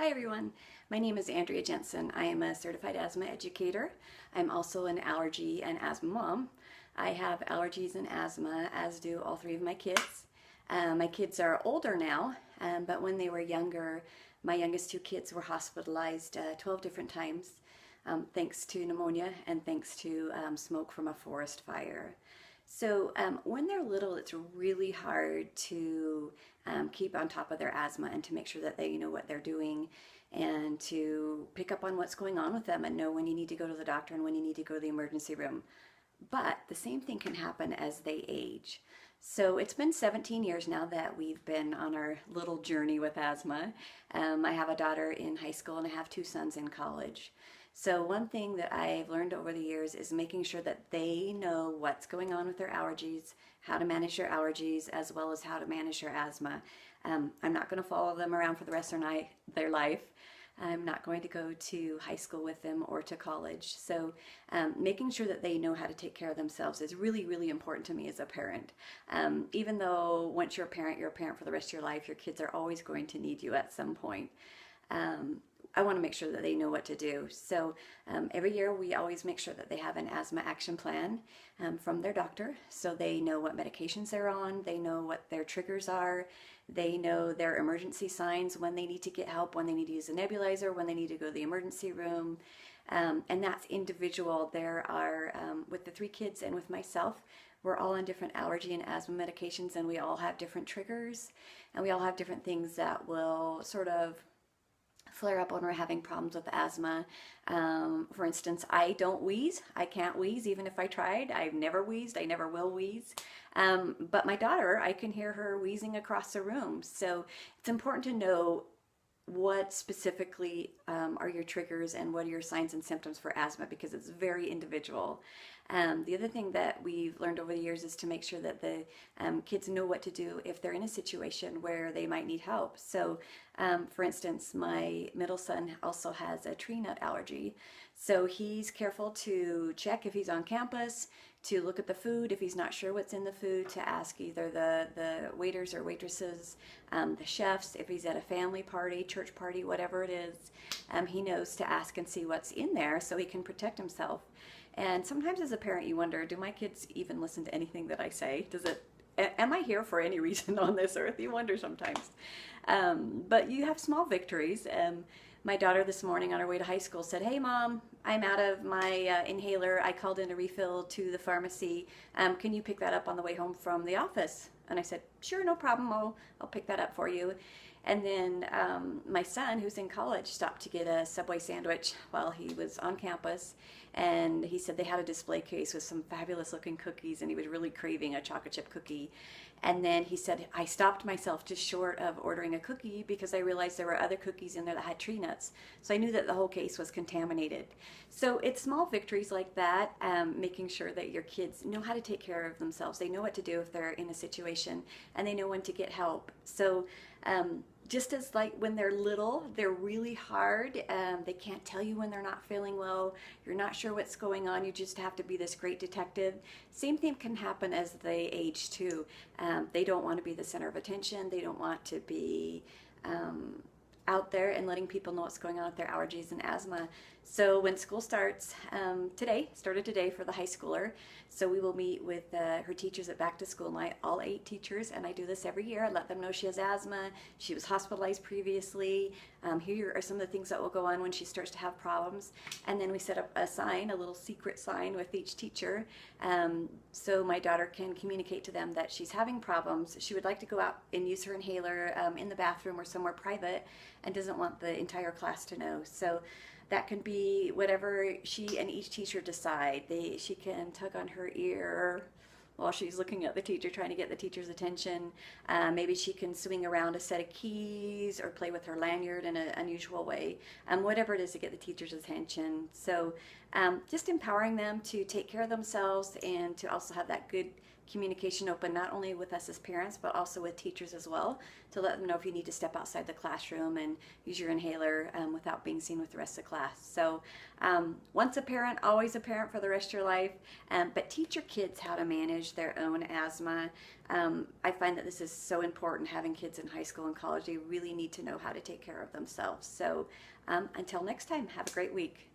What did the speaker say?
Hi everyone, my name is Andrea Jensen. I am a certified asthma educator. I'm also an allergy and asthma mom. I have allergies and asthma, as do all three of my kids. My kids are older now, but when they were younger, my youngest two kids were hospitalized 12 different times, thanks to pneumonia and thanks to smoke from a forest fire. So when they're little, it's really hard to keep on top of their asthma and to make sure that they know what they're doing and to pick up on what's going on with them and know when you need to go to the doctor and when you need to go to the emergency room. But the same thing can happen as they age. So it's been 17 years now that we've been on our little journey with asthma. I have a daughter in high school and I have two sons in college. So one thing that I've learned over the years is making sure that they know what's going on with their allergies, how to manage their allergies, as well as how to manage their asthma. I'm not going to follow them around for the rest of their life. I'm not going to go to high school with them or to college. So making sure that they know how to take care of themselves is really, really important to me as a parent. Even though once you're a parent for the rest of your life, your kids are always going to need you at some point. I want to make sure that they know what to do. So every year we always make sure that they have an asthma action plan from their doctor, so they know what medications they're on, they know what their triggers are, they know their emergency signs, when they need to get help, when they need to use a nebulizer, when they need to go to the emergency room, and that's individual. There are, with the three kids and with myself, we're all on different allergy and asthma medications, and we all have different triggers, and we all have different things that will sort of flare up when we're having problems with asthma. For instance, I don't wheeze. I can't wheeze even if I tried. I've never wheezed. I never will wheeze. But my daughter, I can hear her wheezing across the room. So it's important to know what specifically are your triggers and what are your signs and symptoms for asthma, because it's very individual. The other thing that we've learned over the years is to make sure that the kids know what to do if they're in a situation where they might need help. So for instance, my middle son also has a tree nut allergy. So he's careful to check if he's on campus, to look at the food, if he's not sure what's in the food, to ask either the waiters or waitresses, the chefs, if he's at a family party, church party, whatever it is, he knows to ask and see what's in there so he can protect himself. And sometimes as a parent you wonder, do my kids even listen to anything that I say? Am I here for any reason on this earth? You wonder sometimes. But you have small victories. My daughter this morning on her way to high school said, "Hey Mom, I'm out of my inhaler. I called in a refill to the pharmacy. Can you pick that up on the way home from the office?" And I said, "Sure, no problem. I'll pick that up for you." And then my son, who's in college, stopped to get a Subway sandwich while he was on campus. And he said they had a display case with some fabulous looking cookies and he was really craving a chocolate chip cookie. And then he said, I stopped myself just short of ordering a cookie because I realized there were other cookies in there that had tree nuts. So I knew that the whole case was contaminated. So it's small victories like that, making sure that your kids know how to take care of themselves. They know what to do if they're in a situation and they know when to get help. So just as like when they're little, they're really hard. They can't tell you when they're not feeling well. You're not sure what's going on. You just have to be this great detective. Same thing can happen as they age too. They don't want to be the center of attention. They don't want to be out there and letting people know what's going on with their allergies and asthma. So when school starts started today for the high schooler, so we will meet with her teachers at back to school night, all 8 teachers, and I do this every year. I let them know she has asthma, she was hospitalized previously, here are some of the things that will go on when she starts to have problems, and then we set up a sign, a little secret sign with each teacher, so my daughter can communicate to them that she's having problems. She would like to go out and use her inhaler in the bathroom or somewhere private and doesn't want the entire class to know. So that can be whatever she and each teacher decide. She can tug on her ear while she's looking at the teacher, trying to get the teacher's attention. Maybe she can swing around a set of keys or play with her lanyard in an unusual way. Whatever it is to get the teacher's attention. So just empowering them to take care of themselves and to also have that good communication open, not only with us as parents, but also with teachers as well, to let them know if you need to step outside the classroom and use your inhaler without being seen with the rest of the class. So once a parent, always a parent for the rest of your life, but teach your kids how to manage their own asthma. I find that this is so important. Having kids in high school and college, they really need to know how to take care of themselves. So until next time, have a great week.